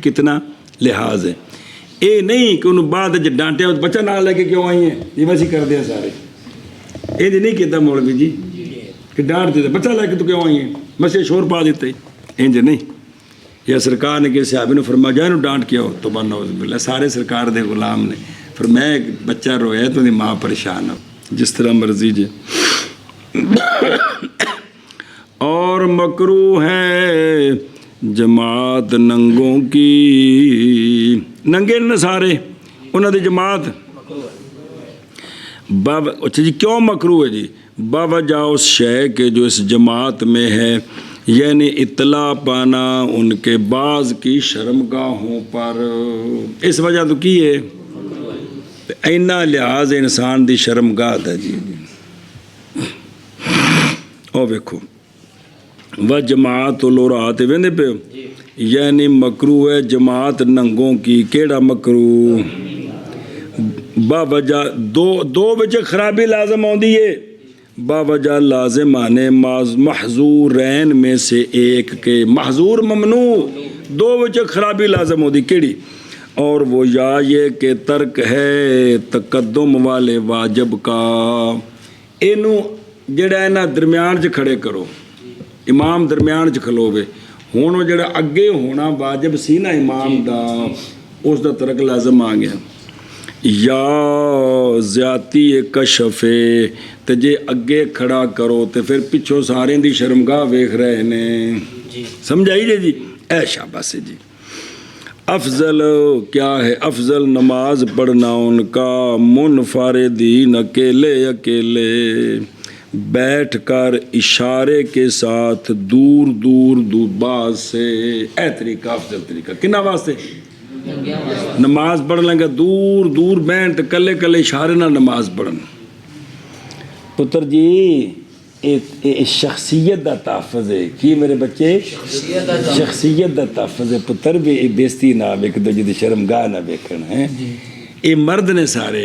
کتنا لحاظ ہے اے نہیں کہ انہوں بعد جب ڈانٹے ہو بچہ نہ لے کے کیوں آئی ہیں یہ ویسے کر دیا سارے یہ جی نہیں کہتا مولوی جی کہ ڈانٹ دیتے بچہ لے کے تو کیوں آئی ہیں مسجد شور پا دیتے انج نہیں یا سرکار نے کہ صحابی نے فرمایا جائے ڈانٹ کیا ہو تو نعوذ باللہ سارے سرکار دے غلام نے فرمایا بچہ رویا تو ماں پریشان ہو جس طرح مرضی جی اور مکروہ ہے جماعت ننگوں کی ننگے نے سارے انہوں نے جماعت اچھا جی کیوں مکروہ ہے جی باوجہ اس شے کے جو اس جماعت میں ہے یعنی اطلاع پانا ان کے بعض کی شرمگاہوں پر اس وجہ تو کی ہے اینا لحاظ انسان دی شرمگاہ ہے جی او ویکھو وہ جماعت الورات ویندے پہ یعنی مکروہ ہے جماعت ننگوں کی کیڑا مکروہ باوجہ دو وجہ خرابی لازم ہوندی ہے باوجہ لازم آنے محظورین میں سے ایک کے محظور ممنوع دو وجہ خرابی لازم ہوندی کیڑی اور وہ یا یہ کہ ترک ہے تقدم والے واجب کا اینو جڑا ہے نا درمیان چ کھڑے کرو امام درمیان چ کھلوے ہوں جڑا اگے ہونا واجب سی نا امام دا اس دا ترک لازم آ گیا یا زیادتی کشف تے جے اگے کھڑا کرو تے پھر پچھوں سارے دی شرمگاہ ویکھ رہے نے سمجھائی جی اے شاباش جی افضل کیا ہے افضل نماز پڑھنا ان کا منفردین اکیلے بیٹھ کر اشارے کے ساتھ دور باز سے اے طریقہ افضل طریقہ کنا واسطے نماز پڑھ لیں گے دور بیٹھ کلے اشارے نہ نماز پڑھن پتر جی ਇਹ ਸ਼ਖਸੀਅਤ ਦਾ ਤਹਫੁਜ਼ ਹੈ। ਕੀ ਮੇਰੇ ਬੱਚੇ? ਸ਼ਖਸੀਅਤ ਦਾ ਤਹਫੁਜ਼ ਹੈ। ਪੁੱਤਰ ਵੀ ਇਹ ਬੇਇੱਜ਼ਤੀ ਨਾ ਵੇਖ ਦੂਜੇ ਦੀ ਸ਼ਰਮਗਾਹ ਨਾ ਵੇਖਣ ਹੈ। ਇਹ ਮਰਦ ਨੇ ਸਾਰੇ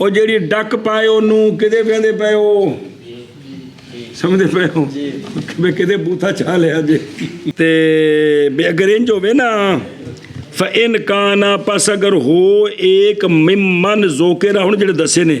ਉਹ ਜਿਹੜੀ ਡੱਕ ਪਾਏ ਉਹਨੂੰ ਕਿਤੇ ਵੇਂਦੇ ਪਏ ਹੋ, ਸਮਝਦੇ ਪਏ ਹੋ ਵੀ ਕਿਤੇ ਬੂਥਾ ਚਾ ਲਿਆ ਜੇ। ਤੇ ਅਗਰ ਇੰਜ ਹੋਵੇ ਨਾ ਫਇਨ ਕਾਨਾ, ਪਸ ਅਗਰ ਹੋ ਏਕ ਮਿਮਨ ਜ਼ੋਕਰਾ, ਹੁਣ ਜਿਹੜੇ ਦੱਸੇ ਨੇ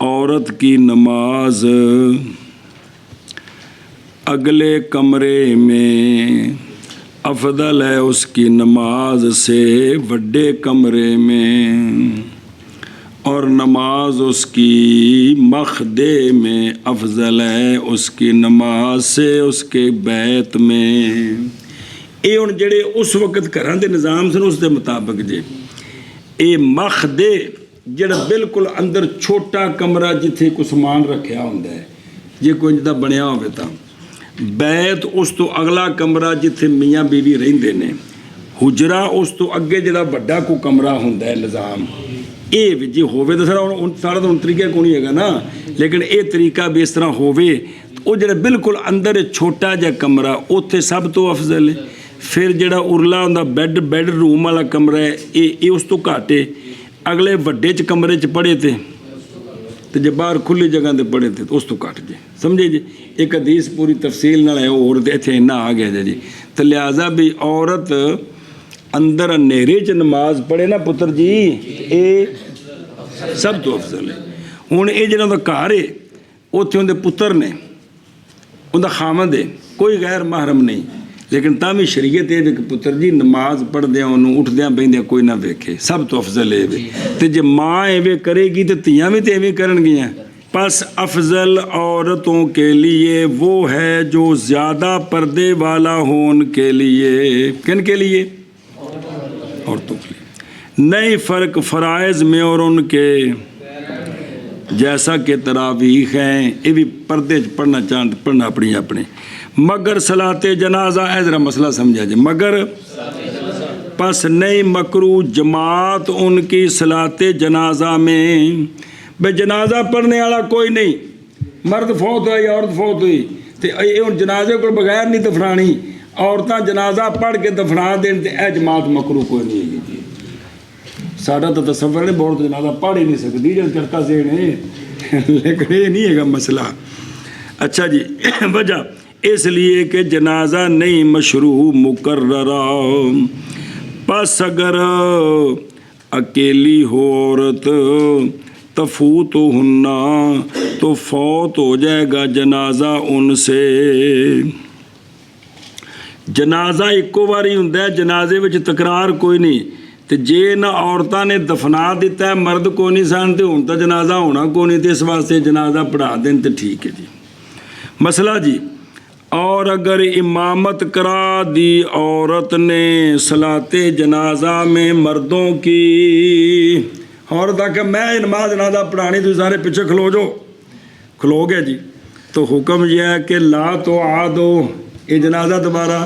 عورت کی نماز اگلے کمرے میں افضل ہے اس کی نماز سے بڑے کمرے میں، اور نماز اس کی مخدے میں افضل ہے اس کی نماز سے اس کے بیت میں۔ یہ ہن جڑے اس وقت گھراں دے نظام سن اس دے مطابق جے یہ مخدے جڑا بالکل اندر چھوٹا کمرہ جتھے کوئی سامان رکھیا ہوندا ہے جے کوئی جدا بنیا ہوے تاں، بیت اس تو اگلا کمرہ جتھے میاں بیوی رہندے نے، حجرہ اس تو اگے جڑا بڑا کو کمرہ ہوندا ہے نظام، یہ جی ہووے تو سارا تو طریقہ کو نہیں ہے نا، لیکن یہ طریقہ بھی اس طرح ہووے وہ جڑا بالکل اندر چھوٹا جا کمرہ اتنے سب تو افضل ہے۔ پھر جڑا ارلا ہوندا بیڈ روم والا کمرہ ہے یہ اس تو گھٹ ہے، اگلے وڈے کمرے پڑھے تھے تو جب باہر کھلی جگہ تے پڑھے تھے تو اس تو گھٹ جی، سمجھے جی۔ ایک حدیث پوری تفصیل نال ہے اور اتنے اتنا آ گیا جی، تو لہٰذا بھی عورت اندر اندھیرے چ نماز پڑھے نا پتر جی یہ سب تو افضل ہے۔ ہوں یہ جنہوں کا گھر ہے اتنے اندر پتر نے انہیں خامد ہے کوئی غیر محرم نہیں، لیکن تاں بھی شریعت ہے کہ پتر جی نماز پڑھدیا انہوں اٹھدیا بہندیا کوئی نہ ویکھے، سب تو افضل ہے۔ تو جے ماں ایویں کرے گی تو تیاں بھی تو ایویں کرن گیاں۔ پس افضل عورتوں کے لیے وہ ہے جو زیادہ پردے والا ہون کے لیے، کن کے لیے؟ عورتوں کے لیے۔ نئی فرق فرائض میں اور ان کے جیسا کہ تراویح ہیں یہ بھی پردے پڑھنا پڑھنا اپنی اپنے، مگر صلاۃ جنازہ اے ذرا مسئلہ سمجھا جائے، مگر پس نئی مکرو جماعت ان کی صلاۃ جنازہ میں، بے جنازہ پڑھنے والا کوئی نہیں، مرد فوت ہوئی عورت فوت ہوئی تو یہ جنازے کو بغیر نہیں دفنانی، عورتاں جنازہ پڑھ کے دفنا دین تے اے جماعت مکرو کوئی نہیں ہے جی۔ ساڈا تو تصور نہیں بہت جنازہ پڑھ ہی نہیں سکتی جب چرکا ذہن ہے، لیکن یہ نہیں ہے گا مسئلہ۔ اچھا جی، وجہ اس لیے کہ جنازہ نہیں مشروع مقررہ، پس اگر اکیلی ہو عورت تفوتہن تو فوت ہو جائے گا جنازہ ان سے۔ جنازہ ایکو باری ہوندا ہے، جنازے وچ تکرار کوئی نہیں، تو جے نہ عورتاں نے دفنا دیتا ہے مرد کو نہیں سن تو ہوں تو جنازہ ہونا کو نہیں، تو اس واسطے جنازہ پڑھا دیں تو ٹھیک ہے جی۔ مسئلہ جی، اور اگر امامت کرا دی عورت نے صلاۃ جنازہ میں مردوں کی، عورت آ کہ میں نماز جنازہ پڑھانی تو سارے پیچھے کھلو جو، کھلو گے جی، تو حکم یہ ہے کہ لا تو عادو، یہ جنازہ دوبارہ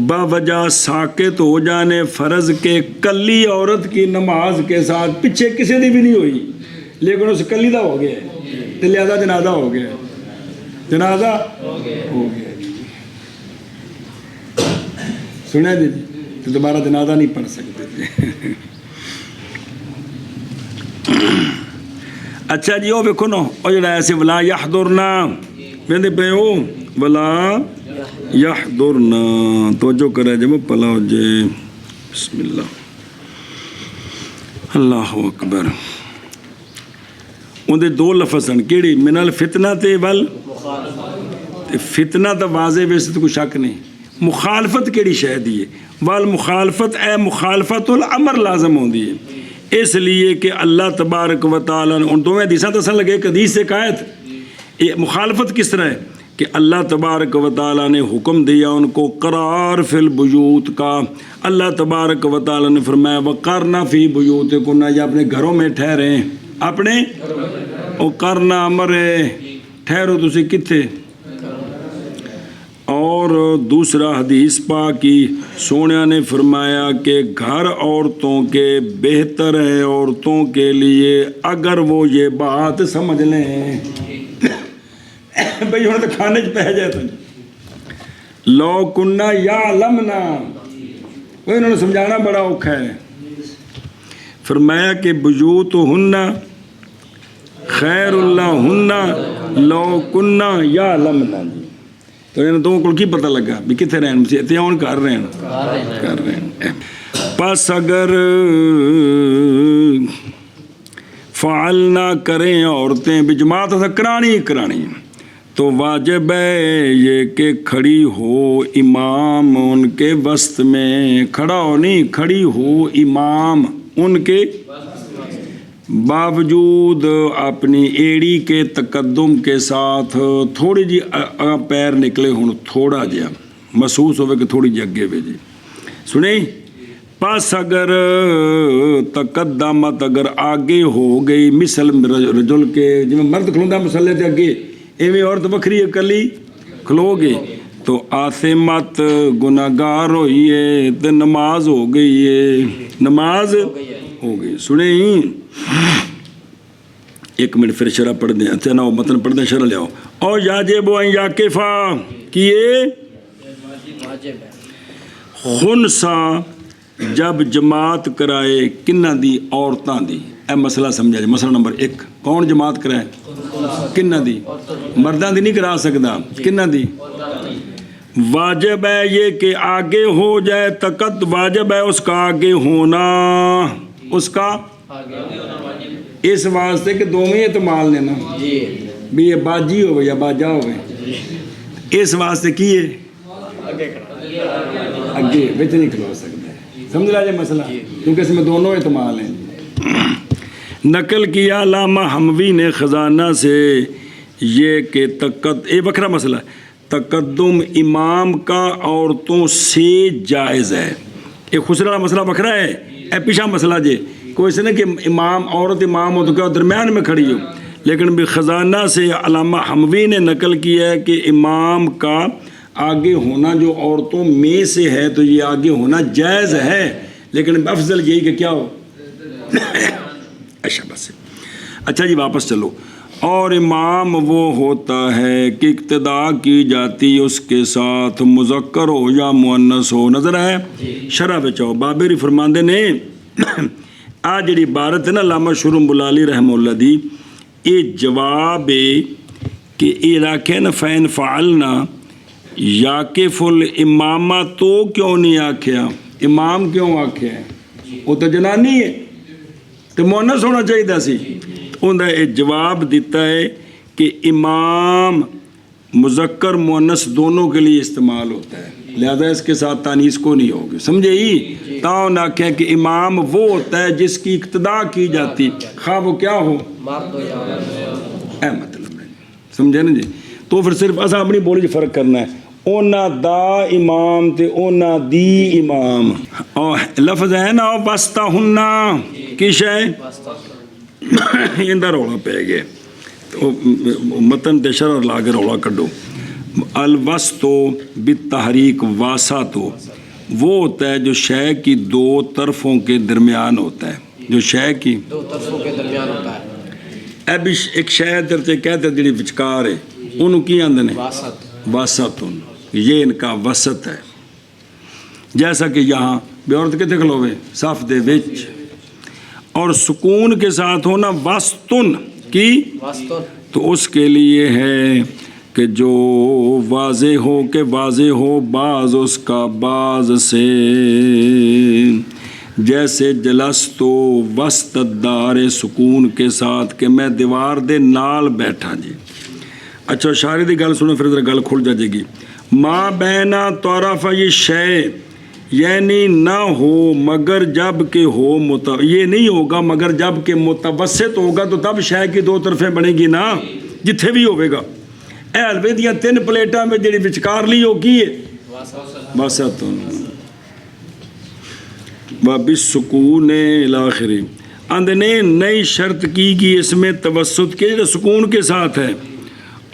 باوجہ ساکت ہو جانے فرض کے، کلی عورت کی نماز کے ساتھ پیچھے کسی دی بھی نہیں ہوئی لیکن اس کلی دا ہو گیا ہے تو لہذا جنازہ ہو گیا، جنازہ ہو گیا جی۔ سنیں جی تو دوبارہ جنازہ نہیں پڑھ سکتے جی۔ اچھا جی وہ ویکھو نا وہ جڑا ایسے ولا یحضرنا کہندے پے ہو، ولا یحضرنا، توجہ کرے جب پلا ہو جائے، بسم اللہ اللہ اکبر۔ اندے دو لفظ ہیں کیڑی؟ من الفتنہ تے ول، فتنہ تو واضح ویسے تو کوئی شک نہیں، مخالفت کیڑی شے دی ہے؟ والمخالفت اے مخالفت الامر لازم ہوندی ہے، اس لیے کہ اللہ تبارک و تعالیٰ نے ان دونوں حدیثاں دسن لگے، ایک حدیث سے آیت، یہ مخالفت کس طرح ہے کہ اللہ تبارک و تعالیٰ نے حکم دیا ان کو قرار فی البیوت کا، اللہ تبارک و تعالیٰ نے فرمایا وقرنا فی بیوتکن، یا اپنے گھروں میں ٹھہریں، اپنے او کرنا امر ہے ٹھہرو تسی کتھے۔ اور دوسرا حدیث پاک کی سونیا نے فرمایا کہ گھر عورتوں کے بہتر ہے عورتوں کے لیے اگر وہ یہ بات سمجھ لیں، بھئی ہوں تو کھانے چ پہ جائے تو لو کننا یا لمنا، وہ انہوں نے سمجھانا بڑا اوکھا ہے۔ فرمایا کہ بیوتہن خیر اللہ لو کننا یا لمنا، تو انہوں دونوں کو کی پتہ لگا بھی کتنے رہن اتیاون کر رہے ہیں۔ پس اگر فعلنا کریں عورتیں بجماعت تھا کرانی کرانی تو واجب ہے یہ کہ کھڑی ہو امام ان کے وسط میں، کھڑا ہو نہیں کھڑی ہو امام ان کے باوجود اپنی ایڑی کے تقدم کے ساتھ، تھوڑی جی پیر نکلے ہوں تھوڑا جہا محسوس ہوئے کہ تھوڑی جی اگے وے جی سنیں، پس اگر تقدمت اگر آگے ہو گئی مثل رجل کے جی مرد کھلوندا مسلے تے اگے ایویں عورت بکھری اکلی کھلو گے تو آثمت گناہگار ہوئی ہے تے نماز ہو گئی ہے، نماز ہو گئی۔ سنیں ایک منٹ پھر شرح پڑھ دیں، اچھا نہ متن پڑھ دیں، شرح لے آؤ۔ اور یاجب ان یاکفا کیے خنسا جب جماعت کرائے کنہ دی عورتاں دی، اے مسئلہ سمجھا جائے۔ مسئلہ نمبر 1 کون جماعت کرائے؟ کنہ دی؟ مرداں دی نہیں کرا سکتا، کنہ دی؟ واجب ہے یہ کہ آگے ہو جائے تقد، واجب ہے اس کا آگے ہونا، اس کا اس واسطے کہ دونوں ہی اعتمال نے نا بھی یہ باجی ہوئے یا باجا ہوئے، اس واسطے کی ہے اگے بچ نہیں کھلو سکتا ہے، سمجھ رہا جائے مسئلہ، کیونکہ اس میں دونوں اعتمال ہیں۔ نقل کیا علامہ حموی نے خزانہ سے یہ کہ یہ بکھرا مسئلہ ہے، تقدم امام کا عورتوں سے جائز ہے۔ ایک خسرا مسئلہ بکھرا ہے، اے پیچھا مسئلہ جے کوئی سے نہیں کہ امام عورت امام ہو تو کیا درمیان میں کھڑی ہو، لیکن بھی خزانہ سے علامہ حموی نے نقل کیا ہے کہ امام کا آگے ہونا جو عورتوں میں سے ہے تو یہ آگے ہونا جائز ہے، لیکن افضل یہی کہ کیا ہو اچھا بس اچھا جی واپس چلو۔ اور امام وہ ہوتا ہے کہ اقتدا کی جاتی اس کے ساتھ مذکر ہو یا مؤنث ہو، نظر ہے شرح بچاؤ۔ بابری فرماندے نے آ جڑی عبارت ہے نا علامہ شرم بلالی رحمہ اللہ دی، یہ جواب ہے کہ یہ رکھے نا فین فعلنا یاکف الامامہ تو کیوں نہیں آکھیا، امام کیوں آکھیا ہے؟ وہ تو جنانی ہے تو مؤنث ہونا چاہیے سی، انہوں نے جواب دیتا ہے کہ امام مذکر مؤنث دونوں کے لیے استعمال ہوتا ہے، لہذا اس کے ساتھ تانیث کو نہیں ہوگی، سمجھے ہی تاؤ نہ کہیں کہ امام وہ ہوتا ہے جس کی اقتدا کی جاتی، خواہ وہ کیا ہو اے مطلب ہے، سمجھے نا جی۔ تو پھر صرف اسا اپنی بولی فرق کرنا ہے، اونا دا امام تے اونا دی امام، اور لفظ ہے نا وسطہ ہننا کی شے اندر رولا پہ گئے تو متن تے شرح لا کے رولا کڈو۔ الوسط بالتحریک واسط وہ ہوتا ہے جو شے کی دو طرفوں کے درمیان ہوتا ہے، جو شے کی دو طرفوں کے درمیان ہوتا ہے۔ اب ایک شے درتے کہتے ہیں جڑی وچکار ہے انہوں کی آندن ہے واسط، یہ ان کا وسط ہے، جیسا کہ یہاں بے عورت کتے کھلوے صف دے وچ، اور سکون کے ساتھ ہونا وسطن کی تو اس کے لیے ہے کہ جو واضح ہو کہ واضح ہو بعض اس کا بعض سے، جیسے جلستو وسط الدار سکون کے ساتھ کہ میں دیوار دے نال بیٹھا جی۔ اچھا شاعری دی گل سنو پھر ذرا گل کھل جائے گی۔ ما بینا طرف یہ شے یعنی نہ ہو مگر جب کہ ہو یہ نہیں ہوگا مگر جب کہ متوسط ہوگا تو تب شے کی دو طرفیں بنے گی نا، جتھے بھی ہوئے گا۔ اے حلوے دیاں 3 پلیٹاں میں جڑی وچکار لی ہو کی ہے واسط، وبالسکون الاخری اندنے نئی شرط کی گئی اس میں توسط کے جو سکون کے ساتھ ہے،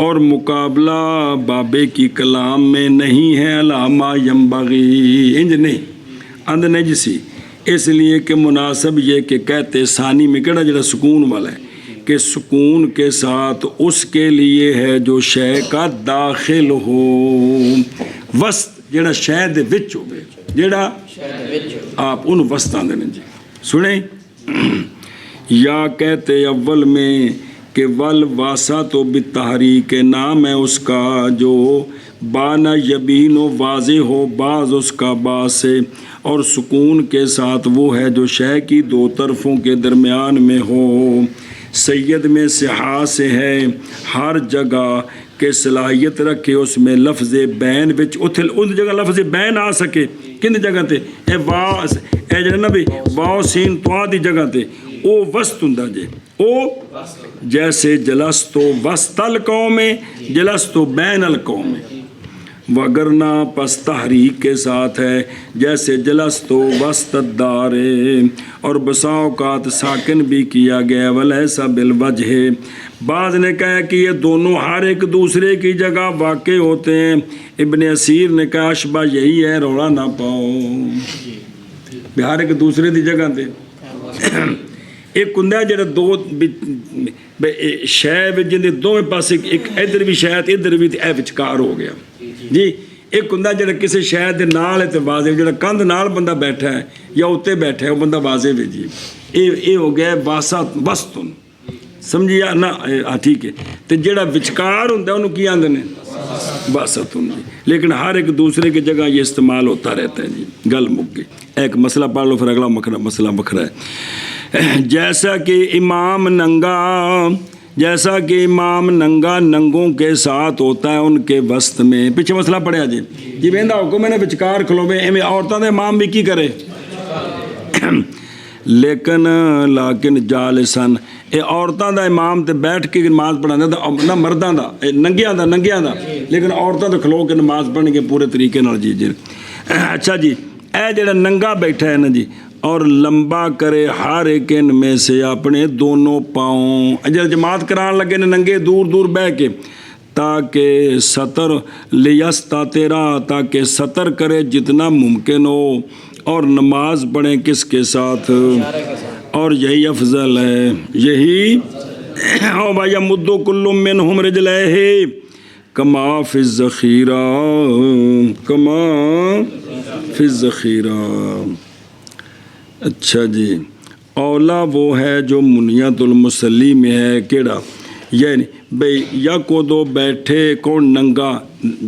اور مقابلہ بابے کی کلام میں نہیں ہے علامہ ینبغی انج نہیں اند نجسی، اس لیے کہ مناسب یہ کہ کہتے ثانی میں کہڑا جڑا سکون والا ہے کہ سکون کے ساتھ اس کے لیے ہے جو شے کا داخل ہو، وسط جڑا شے دے وچ ہوے، جڑا آپ ان وسط آندے نے جی سنیں۔ یا کہتے اول میں کہ ول واسط و بالتحریک نام ہے اس کا جو بانا یبین و واضح ہو بعض اس کا بعض سے، اور سکون کے ساتھ وہ ہے جو شے کی دو طرفوں کے درمیان میں ہو، سید میں صحا سے ہے ہر جگہ کہ صلاحیت رکھے اس میں لفظ بین وچ اتھے ان جگہ لفظ بین آ سکے کن جگہ تے اے وا اے جڑا نا بھی واو سین تو دی جگہ تے او وسط ہوندا جے او جیسے جلستو وسط القوم جلستو بین القوم وگرنہ پس تحریک کے ساتھ ہے جیسے جلستو وسط الدار اور بسا اوقات ساکن بھی کیا گیا ولیسا بالوجہ بعض نے کہا کہ یہ دونوں ہر ایک دوسرے کی جگہ واقع ہوتے ہیں ابن اسیر نے کہا اشبہ یہی ہے روڑا نہ پاؤ ہر ایک دوسرے دی جگہ تے ایک ہوندا جڑا دو شے جن دونوں پاسے ایک ادھر بھی شاید ادھر بھی اے وچکار ہو گیا جی ایک ہوندا جڑا کسی شے دے نال تے واضح جڑا کندھ نال بندہ بیٹھا ہے یا اوتے بیٹھا ہے وہ بندہ واضح ہے جی اے ہو گیا وسطن سمجھیا نا ہاں ٹھیک ہے تے جڑا وچکار ہوندا انہوں کی آندے نے وسطن جی لیکن ہر ایک دوسرے کی جگہ یہ استعمال ہوتا رہتا ہے جی گل مک گئی ایک مسئلہ پڑھ لو پھر اگلا مسئلہ بکھرا ہے جیسا کہ امام ننگا ننگوں کے ساتھ ہوتا ہے ان کے وسط میں پیچھے مسئلہ پڑھیا جی جی بہندہ حکم ہے نا وچکار کھلوے ایویں عورتوں دے امام بھی کی کرے لیکن جالسن اے عورتوں دا امام تے بیٹھ کے نماز پڑھانا نہ مرداں دا ننگیاں دا لیکن عورتوں تے کھلو کے نماز پڑھنے کے پورے طریقے نال جی اچھا جی اے جڑا ننگا بیٹھا ہے نا جی اور لمبا کرے ہر ایک ان میں سے اپنے دونوں پاؤں جب جماعت کران لگے نے ننگے دور دور بہ کے تاکہ سطر لیستا تیرا تاکہ سطر کرے جتنا ممکن ہو اور نماز پڑھیں کس کے ساتھ اور یہی افضل ہے یہی او بھائی مدو کل منہم رجلہ کما فی الذخیرہ اچھا جی اولا وہ ہے جو منیت المصلی میں ہے کیڑا یعنی بھئی یا کو دو بیٹھے کون ننگا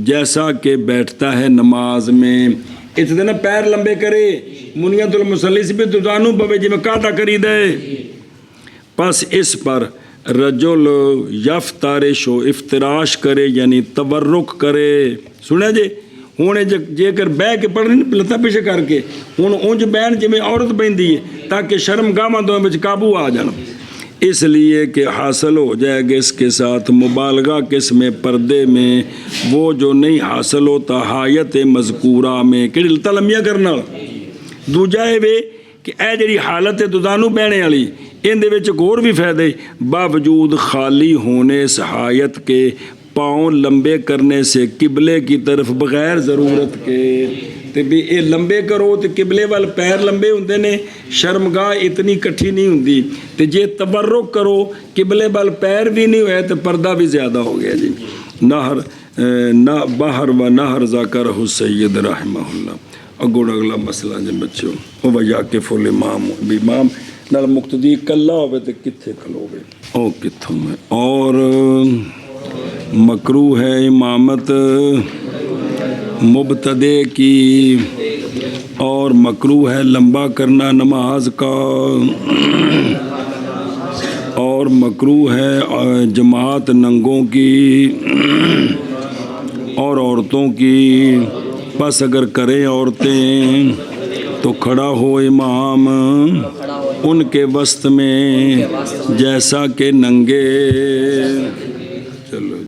جیسا کہ بیٹھتا ہے نماز میں اتنے نا پیر لمبے کرے منیت المصلی سے بھی دانو بوے جی میں کاٹا کری دے پس اس پر رجل یفتارش و افتراش کرے یعنی تبرک کرے سنے جی ہوں جے کر بہ کے پڑھنی لتا پیچھے کر کے ہوں اونج بہن جی میں عورت بہندی ہے تاکہ شرم گاواں دو میں قابو آ جانا اس لیے کہ حاصل ہو جائے گا اس کے ساتھ مبالغہ کس میں پردے میں وہ جو نہیں حاصل ہوتا حایت مذکورہ میں کہ لتا لمبیاں کرنا دوجا ہے وے کہ اے جڑی حالت دودانو بہنے والی ان دے وچ اور بھی فائدے باوجود خالی ہونے اس حایت کے پاؤں لمبے کرنے سے قبلے کی طرف بغیر ضرورت کے تے بھی اے لمبے کرو تے قبلے وال پیر لمبے ہوندے نے شرمگاہ اتنی کٹھی نہیں ہوندی تے جے تبرک کرو قبلے وال پیر بھی نہیں ہوئے تے پردہ بھی زیادہ ہو گیا جی نہ باہر و نہر ذکرہ السید رحمہ اللہ اگوڑ اگلا مسئلہ جی بچوں او ویاقف الامام امام نال مقتدی کلا ہوئے تے کتھے کھلوے او کتھوں میں اور مکروہ ہے امامت مبتدے کی اور مکروہ ہے لمبا کرنا نماز کا اور مکروہ ہے جماعت ننگوں کی اور عورتوں کی پس اگر کریں عورتیں تو کھڑا ہو امام ان کے وسط میں جیسا کہ ننگے